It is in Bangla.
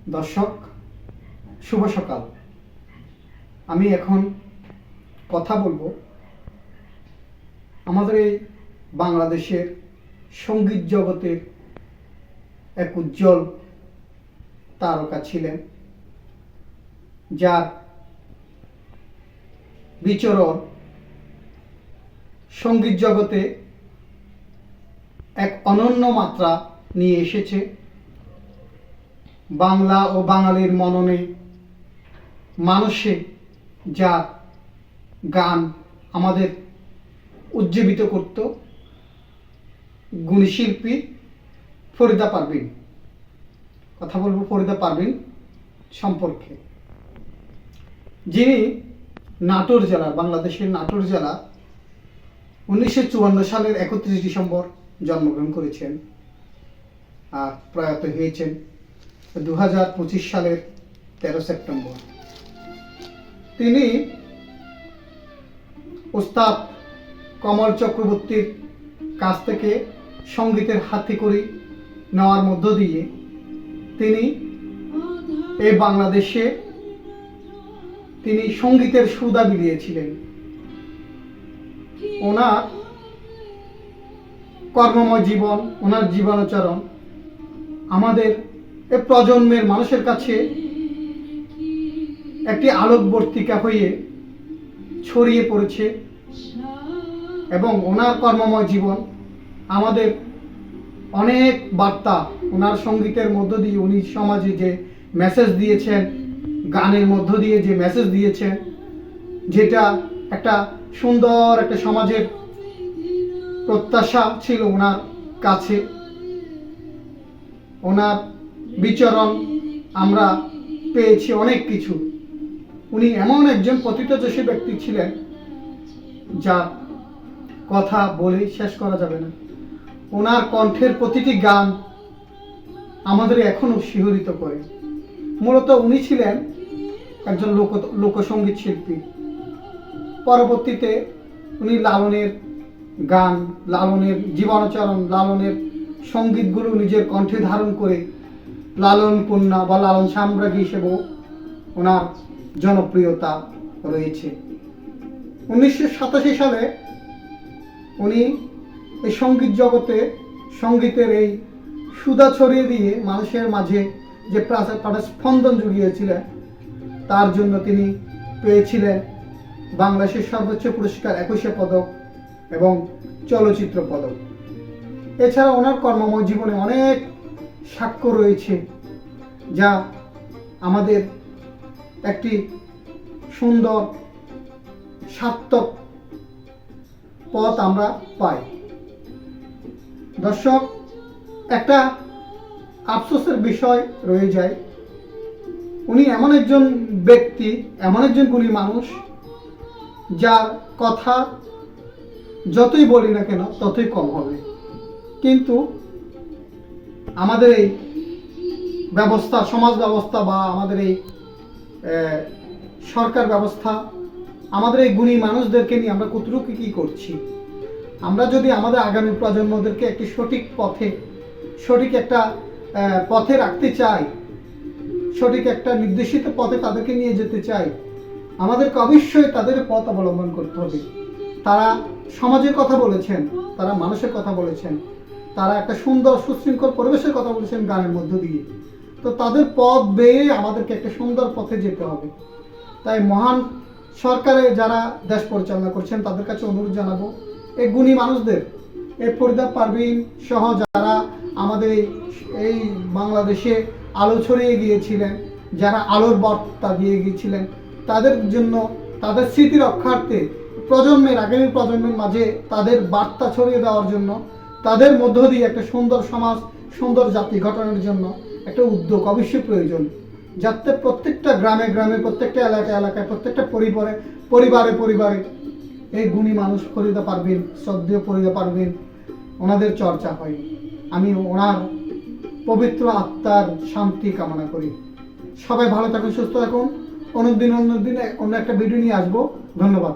দর্শক, শুভ সকাল। আমি এখন কথা বলবো আমাদের এই বাংলাদেশের সঙ্গীত জগতের এক উজ্জ্বল তারকা ছিলেন, যার বিচরণ সঙ্গীত জগতে এক অনন্য মাত্রা নিয়ে এসেছে। বাংলা ও বাঙালির মননে মানুষে যা গান আমাদের উজ্জীবিত করত, গুণী শিল্পী ফরিদা পারভিন। কথা বলবো ফরিদা পারভিন সম্পর্কে, যিনি নাটোর জেলা, বাংলাদেশের নাটোর জেলা 1954 সালের 31 ডিসেম্বর জন্মগ্রহণ করেছেন আর প্রয়াত হয়েছেন 2025 সালের 13 সেপ্টেম্বর। তিনি ওস্তাদ কমল চক্রবর্তীর কাছ থেকে সঙ্গীতের হাতেখড়ি নেওয়ার মধ্য দিয়ে তিনি এই বাংলাদেশে তিনি সঙ্গীতের সুধা বিলিয়েছিলেন। ওনার কর্মময় জীবন, ওনার জীবনাচরণ আমাদের এ প্রজন্মের মানুষের কাছে একটি আলোকবর্তিকা হয়ে ছড়িয়ে পড়েছে এবং ওনার কর্মময় জীবন আমাদের অনেক বার্তা, ওনার সঙ্গীতের মধ্য দিয়ে উনি সমাজে যে মেসেজ দিয়েছেন, গানের মধ্য দিয়ে যে মেসেজ দিয়েছেন, যেটা একটা সুন্দর একটা সমাজের প্রত্যাশা ছিল ওনার কাছে। ওনার বিচরণ আমরা পেয়েছি অনেক কিছু। উনি এমন একজন পতিতযশী ব্যক্তি ছিলেন যার কথা বলে শেষ করা যাবে না। ওনার কণ্ঠের প্রতিটি গান আমাদের এখনো শিহরিত করে। মূলত উনি ছিলেন একজন লোকসঙ্গীত শিল্পী। পরবর্তীতে উনি লালনের গান, লালনের জীবনাচরণ, লালনের সঙ্গীতগুলো নিজের কণ্ঠে ধারণ করে লালন কন্যা বা লালন সাম্রাজ্ঞী হিসেবেও ওনার জনপ্রিয়তা রয়েছে। 1987 সালে উনি এই সঙ্গীত জগতে সঙ্গীতের এই সুধা ছড়িয়ে দিয়ে মানুষের মাঝে যে স্পন্দন জুগিয়েছিলেন, তার জন্য তিনি পেয়েছিলেন বাংলাদেশের সর্বোচ্চ পুরস্কার 21 পদক এবং চলচ্চিত্র পদক। এছাড়া ওনার কর্মময় জীবনে অনেক সাক্ষ্য রয়েছে, যা আমাদের একটি সুন্দর সার্থক পথ আমরা পাই। দর্শক, একটা আফসোসের বিষয় রয়ে যায়, উনি এমন একজন ব্যক্তি, এমন একজন গুণী মানুষ, যার কথা যতই বলি না কেন ততই কম হবে। কিন্তু আমাদের এই ব্যবস্থা, সমাজ ব্যবস্থা বা আমাদের এই সরকার ব্যবস্থা আমাদের এই গুণী মানুষদেরকে নিয়ে আমরা কতটুকু কি করছি? আমরা যদি আমাদের আগামী প্রজন্মদেরকে একটি সঠিক একটা পথে রাখতে চাই, সঠিক একটা নির্দেশিত পথে তাদেরকে নিয়ে যেতে চাই, আমাদেরকে অবশ্যই তাদের পথ অবলম্বন করতে হবে। তারা সমাজের কথা বলেছেন, তারা মানুষের কথা বলেছেন, তারা একটা সুন্দর সুশৃঙ্খল পরিবেশের কথা বলেছেন গানের মধ্য দিয়ে। তো তাদের পথ বেয়ে আমাদেরকে একটা সুন্দর পথে যেতে হবে। তাই মহান সরকারে যারা দেশ পরিচালনা করছেন তাদের কাছে অনুরোধ জানাবো, এই গুণী মানুষদের, এই ফরিদা পারভিন সহ যারা আমাদের এই বাংলাদেশে আলো ছড়িয়ে গিয়েছিলেন, যারা আলোর বার্তা দিয়ে গিয়েছিলেন, তাদের জন্য, তাদের স্মৃতি রক্ষার্থে আগামী প্রজন্মের মাঝে তাদের বার্তা ছড়িয়ে দেওয়ার জন্য, তাদের মধ্য দিয়ে একটা সুন্দর সমাজ, সুন্দর জাতি গঠনের জন্য একটা উদ্যোগ অবশ্যই প্রয়োজন, যাতে প্রত্যেকটা গ্রামে গ্রামে, প্রত্যেকটা এলাকায়, প্রত্যেকটা পরিবারে এই গুণী মানুষ ফরিদা পারভিন, শ্রদ্ধেয় ফরিদা পারভিন, ওনাদের চর্চা হয়। আমি ওনার পবিত্র আত্মার শান্তি কামনা করি। সবাই ভালো থাকুন, সুস্থ থাকুন। অন্য দিন অন্য একটা ভিডিও নিয়ে আসবো। ধন্যবাদ।